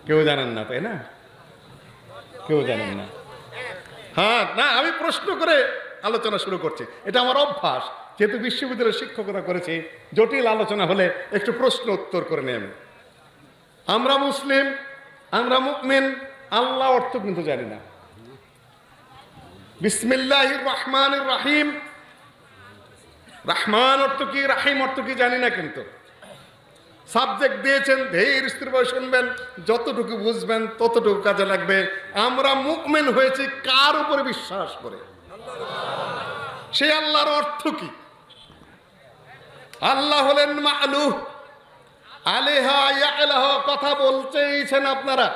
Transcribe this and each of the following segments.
কেউ জানেন না, তাই না? কেউ জানেন না। হ্যাঁ, না, আমি প্রশ্ন করে আলোচনা শুরু করছি, এটা আমার অভ্যাস। যেহেতু বিশ্ববিদ্যালয়ের শিক্ষকতা করেছি, জটিল আলোচনা হলে একটু প্রশ্ন উত্তর করে নিই আমি। আমরা মুসলিম, আমরা মুমিন, আল্লাহ অর্থ কিন্তু জানি না। বিসমিল্লাহির রহমানির রহিম, রহমান অর্থ কি, রাহিম অর্থ কি জানি না, কিন্তু সাবজেক্ট দিয়েছেন, ধীর স্থিরভাবে শুনবেন, যতটুকু বুঝবেন ততটুকু কাজে লাগবে। আমরা মুমিন হয়েছি কার উপরে বিশ্বাস করে? সেই আল্লাহর অর্থ কি? আল্লাহ হলেন মা'লুহ, আলেহা ইয়ালাহ, কথা বলতেইছেন আপনারা,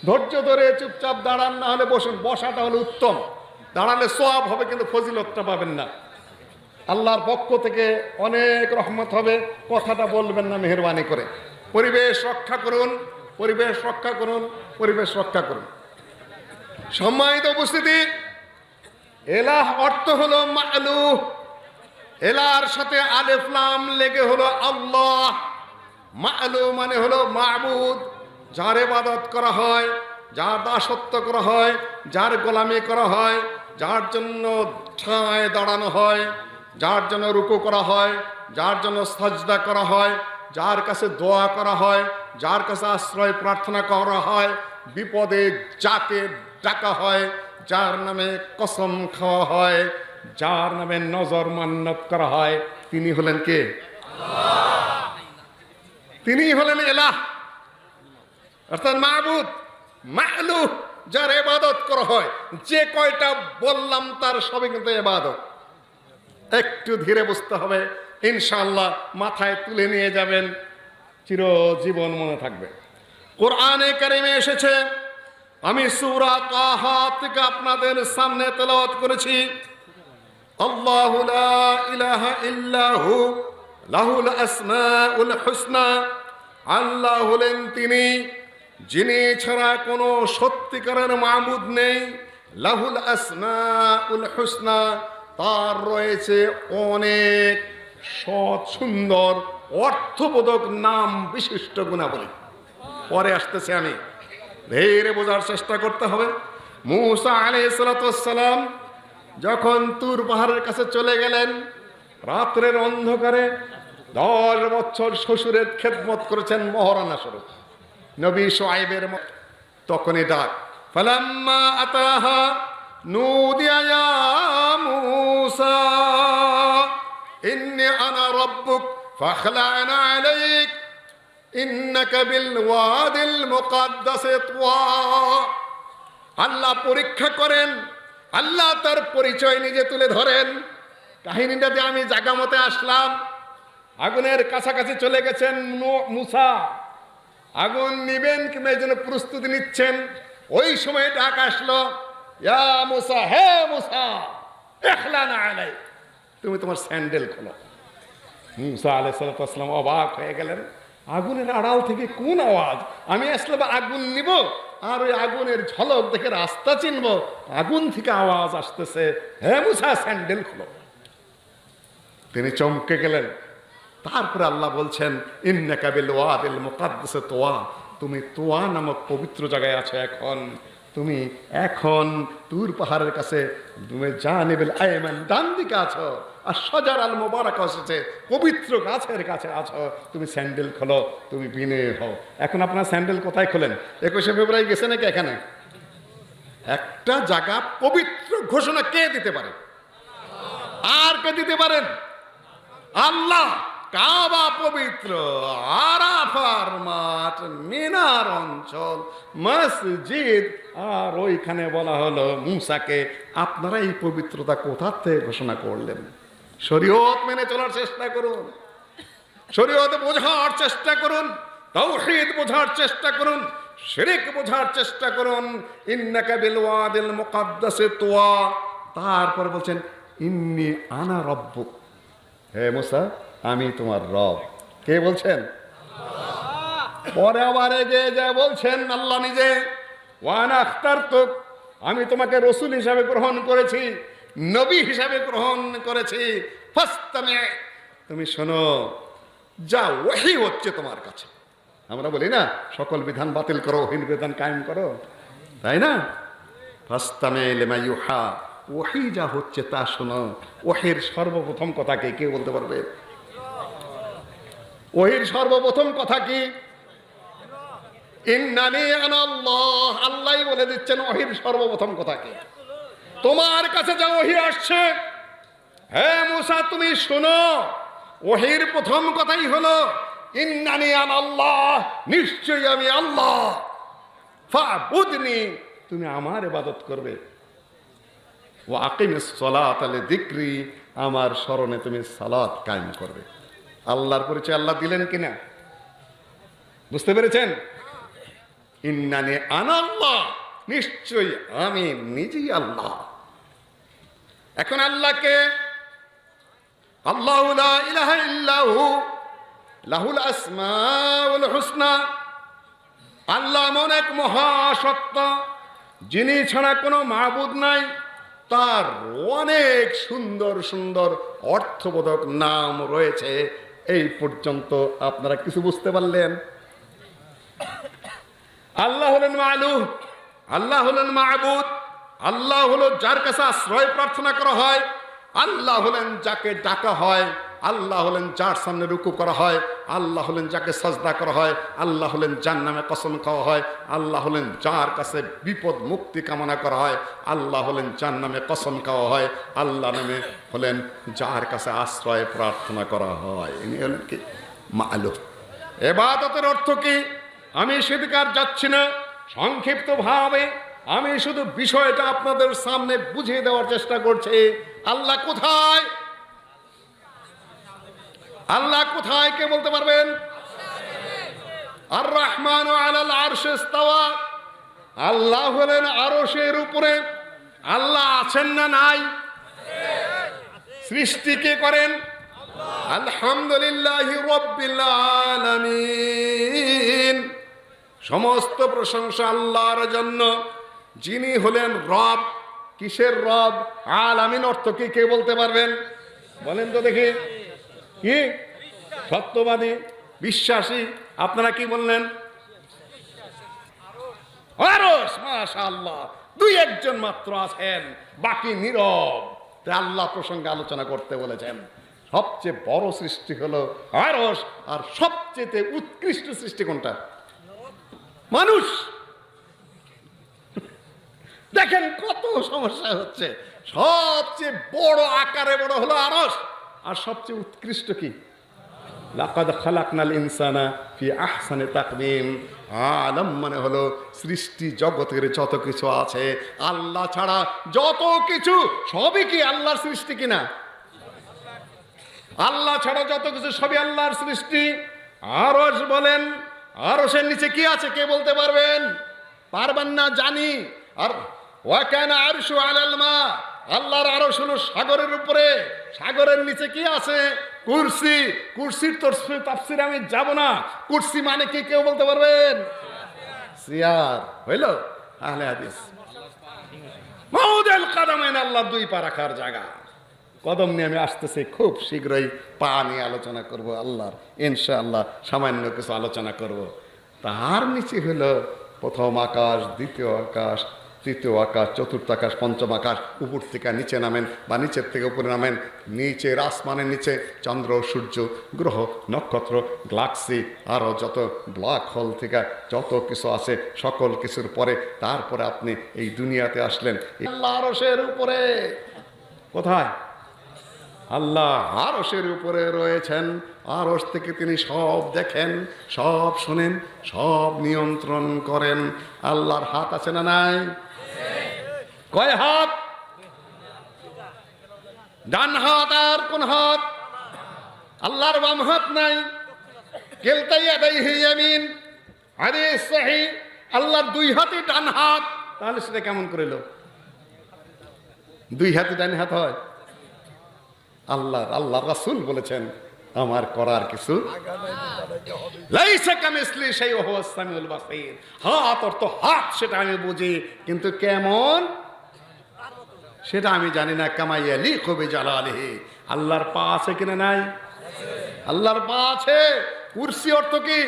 ধৈর্য ধরে চুপচাপ দাঁড়ান, না হলে বসুন। বসাটা হলো উত্তম, দাঁড়ালে সওয়াব হবে কিন্তু ফজিলতটা পাবেন না। আল্লাহর পক্ষ থেকে অনেক রহমত হবে। কথাটা বলবেন না মেহেরবানি করে। পরিবেশ রক্ষা করুন, পরিবেশ রক্ষা করুন, পরিবেশ রক্ষা করুন। সম্মানিত উপস্থিতি, এলাহ অর্থ হলো মা'লুহ, এলার সাথে আলিফ লাম লেগে হলো আল্লাহ। মা'লুহ মানে হলো মা'বুদ, যার ইবাদত করা হয়, যার দাসত্ব করা হয়, যার গোলামি করা হয়, যার জন্য ঠায় দাঁড়ানো হয়, যার জন্য রুকু করা হয়, যার জন্য সাজদা করা হয়, যার কাছে দোয়া করা হয়, যার কাছে আশ্রয় প্রার্থনা করা হয়, বিপদে যাকে ডাকা হয়, যার নামে কসম খাওয়া হয়, যার নামে নজর মান্নত করা হয়, তিনি হলেন কে? তিনি হলেন এলাহ, অর্থাৎ মা'বুদ, মা'লুহ, যার ইবাদত করা হয়। যে কয়টা বললাম তার সবই কিন্তু ইবাদত। একটু ধীরে বুঝতে হবে, ইনশাআল্লাহ মাথায় তুলে নিয়ে যাবেন, চিরজীবন মনে থাকবে। কোরআনে কারিমে এসেছে, আমি সূরা তাহা থেকে আপনাদের সামনে তেলাওয়াত করেছি, আল্লাহু লা ইলাহা ইল্লাহু লাহুল আসমাউল হুসনা। আল্লাহ হলেন তিনি, যিনি ছাড়া কোনো সত্যিকারের মাবুদ নেই। লাহুল আসমাউল হুসনা, তার রয়েছে অনেক সৎ সুন্দর অর্থবোধক নাম বিশিষ্ট গুণাবলী। পরে আসতেছে, আমি ধীরে বোঝার চেষ্টা করতে হবে। মূসা আলাইহিস সালাতু ওয়াস সালাম যখন তুর পাহাড়ের কাছে চলে গেলেন, রাত্রের অন্ধকারে 10 বছর শ্বশুরের খেদমত করেছেন মহারানা স্বরূপ, নবী শুআইবের মত। তখনই ডাক, ফালাম্মা আতাহা নুদিয়া ইয়া মূসা ইন্নী আনা রাব্বুক ফাখলা'না আলাইক ইন্নাকা বিল ওয়াদিল মুকাদ্দাসি তুওয়া। আল্লাহ পরীক্ষা করেন, আল্লাহ তার পরিচয় নিজে তুলে ধরেন। কাহিনীটাতে আমি জায়গা মতে আসলাম, আগুনের কাছাকাছি চলে গেছেন মূসা, আগুন নিবেন কিংবা এই জন্য প্রস্তুতি নিচ্ছেন। ওই সময় ডাক আসলো, ইয়া মূসা, হে মূসা, ইখলানা আলাইক, তুমি তোমার স্যান্ডেল খোলো। মূসা আলাইহিস সালাম অবাক হয়ে গেলেন, আগুনের আড়াল থেকে কোন আওয়াজ? আমি আসলে আগুন নিব আর ওই আগুনের ঝলক দেখে রাস্তা চিনব, আগুন থেকে আওয়াজ আসতেছে, হে মূসা স্যান্ডেল খোলো। তিনি চমকে গেলেন। তারপরে আল্লাহ বলছেন, ইন্নাকা বিল ওয়াদিল মুকাদ্দাসি তুওয়া, তুমি তুওয়া নামক পবিত্র জায়গায় আছো এখন। তুমি এখন তুর পাহাড়ের কাছে, তুমি জানিবিল আয়মান, ডান দিকে আছো, আর শাজার আল মুবারাক এসেছে, পবিত্র গাছের কাছে আছো। তুমি স্যান্ডেল খোলো, তুমি বিনয়ী হও। এখন আপনার স্যান্ডেল কোথায় খোলেন? 21শে ফেব্রুয়ারি গেছে নাকি? এখানে একটা জায়গা পবিত্র ঘোষণা কে দিতে পারে? আর কে দিতে পারেন? আল্লাহ। কাবা পবিত্র, আরাফার মাঠ, মিনার অঞ্চল, মসজিদ। আর ওইখানে বলা হলো মূসাকে, আপনারা এই পবিত্রতা কোথা থেকে ঘোষণা করলেন? শরীয়ত মেনে চলার চেষ্টা করুন, শরীয়ত বোঝার চেষ্টা করুন, তাওহীদ বোঝার চেষ্টা করুন, শিরক বোঝার চেষ্টা করুন। ইন্নাকা বিল ওয়াদিল মুকাদ্দাসি তুওয়া। তারপর বলছেন, ইন্নী আনা রাব্বুক, হে মূসা, আমি তোমার রব। কে বলছেন? পরে আবার এগিয়ে যায় বলছেন আল্লাহ নিজে, ওয়ানা আখতারতুক, আমি তোমাকে রসুল হিসাবে গ্রহণ করেছি, নবী হিসাবে গ্রহণ করেছি। ফাসতামি, তুমি শোনো, যা ওহী হচ্ছে তোমার কাছে, আমরা বলি না, সকল বিধান বাতিল করো, ওহির বিধান কায়েম করো, তাই না? ফাস্তামে লিমা ইউহা, ওহি যা হচ্ছে তা শোনো। ওহির সর্বপ্রথম কথা কে কে বলতে পারবে? ওহির সর্বপ্রথম কথা কি? ইন্নানি আনা আল্লাহ, আল্লাহই বলে দিচ্ছেন ওহির সর্বপ্রথম কথা কি। তোমার কাছে যা ওহি আসছে, হে মুসা তুমি শোনো, ওহির প্রথম কথাই হলো ইন্নানি আনা আল্লাহ, নিশ্চয়ই আমি আল্লাহ, ফাবুদনি, তুমি আমার ইবাদত করবে, ওয়া আকিমিস সালাতা লিযিকরি, আমার স্মরণে তুমি সালাত কায়েম করবে। আল্লাহর পরিচয় আল্লাহ দিলেন কিনা বুঝতে পেরেছেন? ইন্নানি আনা আল্লাহ, নিশ্চয়ই আমি নিজেই আল্লাহ। এখন আল্লাহকে আল্লাহু লা ইলাহা ইল্লাহু লাহুল আসমাউল হুসনা, আল্লাহ এমন এক মহাসত্তা যিনি ছাড়া কোনো মাবুদ নাই, তার অনেক সুন্দর সুন্দর অর্থবোধক নাম রয়েছে। এই পর্যন্ত আপনারা কিছু বুঝতে পারলেন? আল্লাহ হলেন মালুহ, আল্লাহ হলেন মাবুদ, আল্লাহ হলো যার কাছে আশ্রয় প্রার্থনা করা হয়, আল্লাহ হলেন যাকে ডাকা হয়, আল্লাহ হলেন যার সামনে রুকু করা হয়, আল্লাহ হলেন যাকে সাজদা করা হয়, আল্লাহ হলেন যার নামে কসম খাওয়া হয়, আল্লাহ হলেন যার কাছে বিপদ মুক্তি কামনা করা হয়, আল্লাহ হলেন যার নামে কসম খাওয়া হয়, আল্লাহ নামে হলেন যার কাছে আশ্রয় প্রার্থনা করা হয়। ইনি হলেন কি মালুহ। ইবাদতের অর্থ কি আমি সেদিকে আর যাচ্ছি না, সংক্ষিপ্ত ভাবে আমি শুধু বিষয়টা আপনাদের সামনে বুঝিয়ে দেওয়ার চেষ্টা করছি। আল্লাহ কোথায়? আল্লাহ কোথায় কে বলতে পারবেন? আর রহমান আলাল আরশে ইস্তাওয়া, আল্লাহ হলেন আরশের উপরে। আল্লাহ আছেন না নাই? সৃষ্টি কে করেন? আলহামদুলিল্লাহি রাব্বিল আলামিন, সমস্ত প্রশংসা আল্লাহর জন্য, যিনি হলেন রব। কিসের রব? আলামিন অর্থ কি কে বলতে পারবেন? বলেন তো দেখি। কি? সত্যবাদী, বিশ্বাসী। আপনারা কি বললেন? আরশ। মাশাআল্লাহ, দুই একজন মাত্র আছেন, বাকি নীরব। আল্লাহ প্রসঙ্গে আলোচনা করতে বলেছেন। সবচেয়ে বড় সৃষ্টি হলো আরশ, আর সবচেয়ে উৎকৃষ্ট সৃষ্টি কোনটা? মানুষ। দেখেন কত সমস্যা হচ্ছে। সবচেয়ে বড় আকারে বড় হলো আরশ, আর সবচেয়ে উৎকৃষ্ট কি? লাকাদ খালাকনাল ইনসানা ফি আহসানি তাকওয়িম। আলম মানে হলো সৃষ্টি জগতের যত কিছু আছে, আল্লাহ ছাড়া যত কিছু সবই কি আল্লাহর সৃষ্টি কিনা? আল্লাহ ছাড়া যত কিছু সবই আল্লাহর সৃষ্টি। আরশ বলেন, আরশের নিচে কি আছে কে বলতে পারবেন? পারবেন না জানি। আর ওয়া কানা আরশু আলাল মা, আল্লাহর আরশ হলো সাগরের উপরে। সাগরের নিচে কি আছে? কুরসি। কুরসির তাফসীর আমি যাব না। কুরসি মানে কি কেউ বলতে পারবেন? চেয়ার। হইল আহলে হাদিস। মাউদাল কাদামাইন, আল্লাহ দুই পা রাখার জায়গা। কদম নিয়ে আমি আসতেছি, খুব শীঘ্রই পা নিয়ে আলোচনা করব আল্লাহর, ইনশাআল্লাহ সামান্য কিছু আলোচনা করব। তার নিচে হলো প্রথম আকাশ, দ্বিতীয় আকাশ, তৃতীয় আকাশ, চতুর্থ আকাশ, পঞ্চম আকাশ। উপর থেকে নিচে নামেন বা নিচের থেকে উপরে নামেন, নিচের আসমানের নিচে চন্দ্র, সূর্য, গ্রহ, নক্ষত্র, গ্যালাক্সি, আরও যত ব্ল্যাক হোল থেকে যত কিছু আছে, সকল কিছুর পরে তারপরে আপনি এই দুনিয়াতে আসলেন। আল্লাহ আরশের উপরে। কোথায়? আল্লাহ আরশের উপরে রয়েছেন। আরশ থেকে তিনি সব দেখেন, সব শোনেন, সব নিয়ন্ত্রণ করেন। আল্লাহর হাত আছে না নাই? কয় হাত? ডান হাত। আর কোন হাত? আল্লাহর বাম হাত নাই। কেলতা ইয়াদাইহি ইয়ামিন, হাদিস সহিহ। আল্লাহর দুই হাতে ডান হাত। তাহলে সেটা কেমন করে এলো? দুই হাতে ডান হাত হয়? আল্লাহ রাসূল বলেছেন আমার করার কিছু লাইসা কামিসলি শাইউন ওয়া হুয়াস সামিউল বাসীর। হাত অর্থ হাত, সেটা আমি বুঝি, কিন্তু কেমন সেটা আমি জানি না। কামা ইয়ালিকু বিজালালিহি, আল্লাহর পা আছে কিনা নাই? আল্লাহর পা আছে। কুরসি অর্থ কি?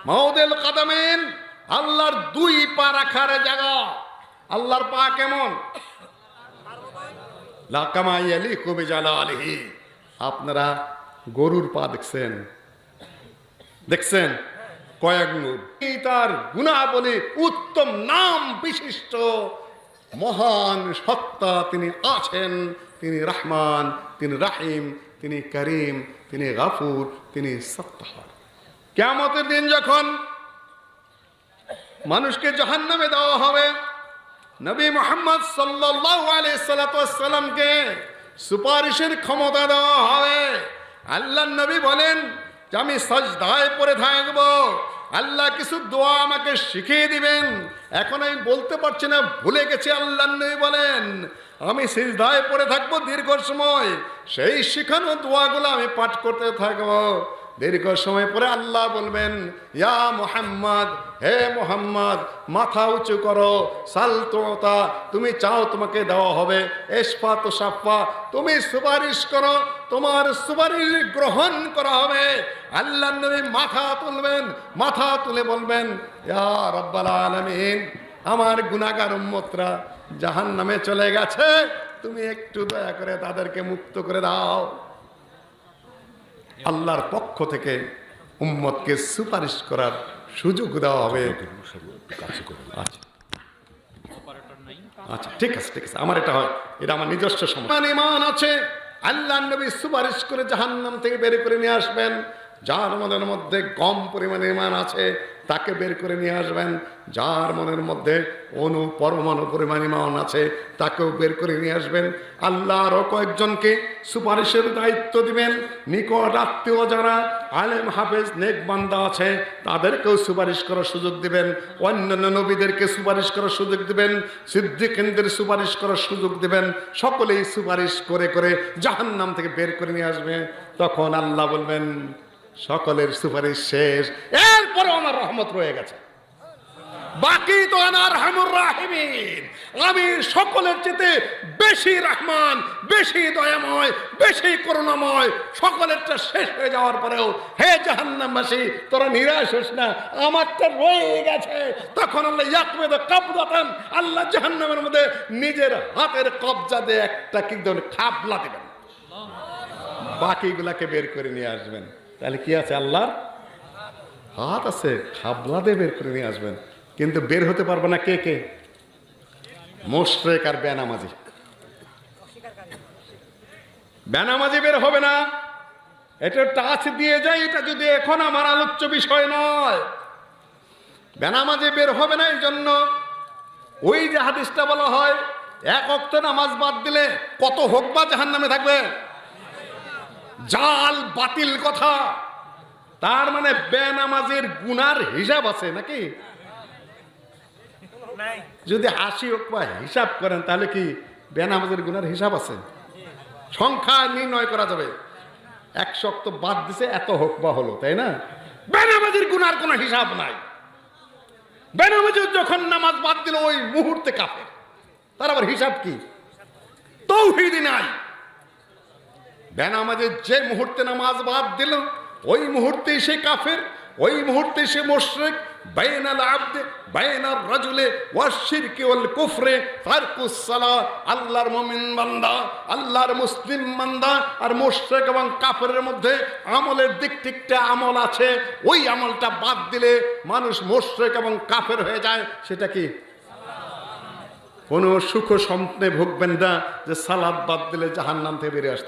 মাউদিল কাদামিন, আল্লাহর দুই পা রাখার জায়গা। আল্লাহর পা কেমন? লা কামা ইয়ালিকু বিজালালিহি। আপনারা গরুর পা দেখছেন? দেখছেন? কয়েক নূর। তার গুণাবলী উত্তম নাম বিশিষ্ট মহান সত্তা তিনি আছেন। তিনি রহমান, তিনি রাহিম, তিনি করিম, তিনি গাফুর, তিনি সত্তার। কিয়ামতের দিন যখন মানুষকে জাহান্নামে দেওয়া হবে, নবী মুহাম্মদ সাল্লাল্লাহু আলাইহি সাল্লামকে সুপারিশের ক্ষমতা দেওয়া হবে। আল্লাহর নবী বলেন যে আমি সাজদায় পড়ে থাকব, আল্লাহ কিছু দোয়া আমাকে শিখিয়ে দিবেন। এখন আমি বলতে পারছি না, ভুলে গেছি। আল্লাহর নবী বলেন আমি সিজদায় পড়ে থাকবো দীর্ঘ সময়, সেই শিখানো দোয়াগুলো আমি পাঠ করতে থাকবো। দীর্ঘ সময় পরে আল্লাহ বলবেন, ইয়া মুহাম্মদ, হে মুহাম্মদ, মাথা উঁচু করো, সালতোতা, তুমি চাও তোমাকে দেওয়া হবে, এসফা তো সাফা, তুমি সুপারিশ করো, তোমার সুপারিশ গ্রহণ করা হবে। আল্লাহ নবী মাথা তুলবেন, মাথা তুলে বলবেন, ইয়া রাব্বাল আলামিন, আমার গুনাহগার উম্মতরা জাহান্নামে চলে গেছে, তুমি একটু দয়া করে তাদেরকে মুক্ত করে দাও। আল্লাহর পক্ষ থেকে উম্মতকে সুপারিশ করার সুযোগ দেওয়া হবে। আচ্ছা ঠিক আছে, ঠিক আছে, আমার এটা হয়, এটা আমার নিজস্ব সময়। ইমান আছে, আল্লাহ নবী সুপারিশ করে জাহান্নাম থেকে বের করে নিয়ে আসবেন। যার মনের মধ্যে কম পরিমাণে ইমান আছে তাকে বের করে নিয়ে আসবেন। যার মনের মধ্যে পরমাণু পরিমাণ ইমান আছে তাকেও বের করে নিয়ে আসবেন। আল্লাহ আরও কয়েকজনকে সুপারিশের দায়িত্ব দিবেন। নিকট আত্মীয় যারা আলেম হাফেজ নেক বান্দা আছে তাদেরকেও সুপারিশ করার সুযোগ দিবেন। অন্যান্য নবীদেরকে সুপারিশ করার সুযোগ দিবেন। সিদ্দিকদের সুপারিশ করার সুযোগ দিবেন। সকলেই সুপারিশ করে করে জাহান্নাম থেকে বের করে নিয়ে আসবে। তখন আল্লাহ বলবেন সকলের সুপারিশ শেষ, এরপরে আমার রহমত রয়ে গেছে, বাকি তো আনা আরহামুর রাহিমিন, আমি সকলের চেয়ে বেশি রহমান, বেশি দয়াময়, বেশি করুণাময়। সকলেরটা শেষ হয়ে যাওয়ার পরেও হে জাহান্নামবাসী, তোরা নিরাশ হোস না, আমারটা রয়ে গেছে। তখন আল্লাহ ইয়াকবিদ কাবদাতান, আল্লাহ জাহান্নামের মধ্যে নিজের হাতের কবজা দিয়ে একটা কি ধরনের খাবলা দেবেন, বাকিগুলাকে বের করে নিয়ে আসবেন। তাহলে কি আছে? আল্লাহর হাত আছে, খাবলা দিয়ে বের করে নিয়ে আসবেন। কিন্তু বের হতে পারবে না কে কে? মুশরিক আর বেনামাজি। বেনামাজি বের হবে না, এটা টাচ দিয়ে যায়। এটা যদি এখন আমার আলোচ্য বিষয় নয়, বেনামাজি বের হবে না। এই জন্য ওই যে হাদিসটা বলা হয় এক ওয়াক্ত নামাজ বাদ দিলে কত হোক বা জাহান্নামে থাকবে, জাল বাতিল কথা। তার মানে বেনামাজির গুনার হিসাব আছে নাকি? যদি 80 হোক বা হিসাব করেন তাহলে কি বেনামাজির গুনার হিসাব আছে? সংখ্যা নির্ণয় করা যাবে। 100 ওয়াক্ত বাদ দিছে, এত হোক বা হলো, তাই না? বেনামাজির গুনার কোনো হিসাব নাই। বেনামাজি যখন নামাজ বাদ দিল ওই মুহূর্তে কাফের। তার আবার হিসাব কি? তাওহীদ নাই। বেনামাজি যে মুহূর্তে নামাজ বাদ দিল ওই মুহূর্তে সে কাফের, ওই মুহূর্তে সে মুশরিক। বাইনাল আবদ বাইনার রাজুলে ওয়াশ শিরকি ওয়াল কুফরে তারকুস সালাহ। আল্লাহর মুমিন বান্দা, আল্লাহর মুসলিম বান্দা আর মুশরিক এবং কাফেরের মধ্যে আমলের দিক ঠিকটা আমল আছে। ওই আমলটা বাদ দিলে মানুষ মুশরিক এবং কাফের হয়ে যায়। সেটা কি? কোনো সুখ স্বপ্নে ভুগবেন না যে সালাত বাদ দিলে জাহান্নাম থেকে বেরিয়ে আসতে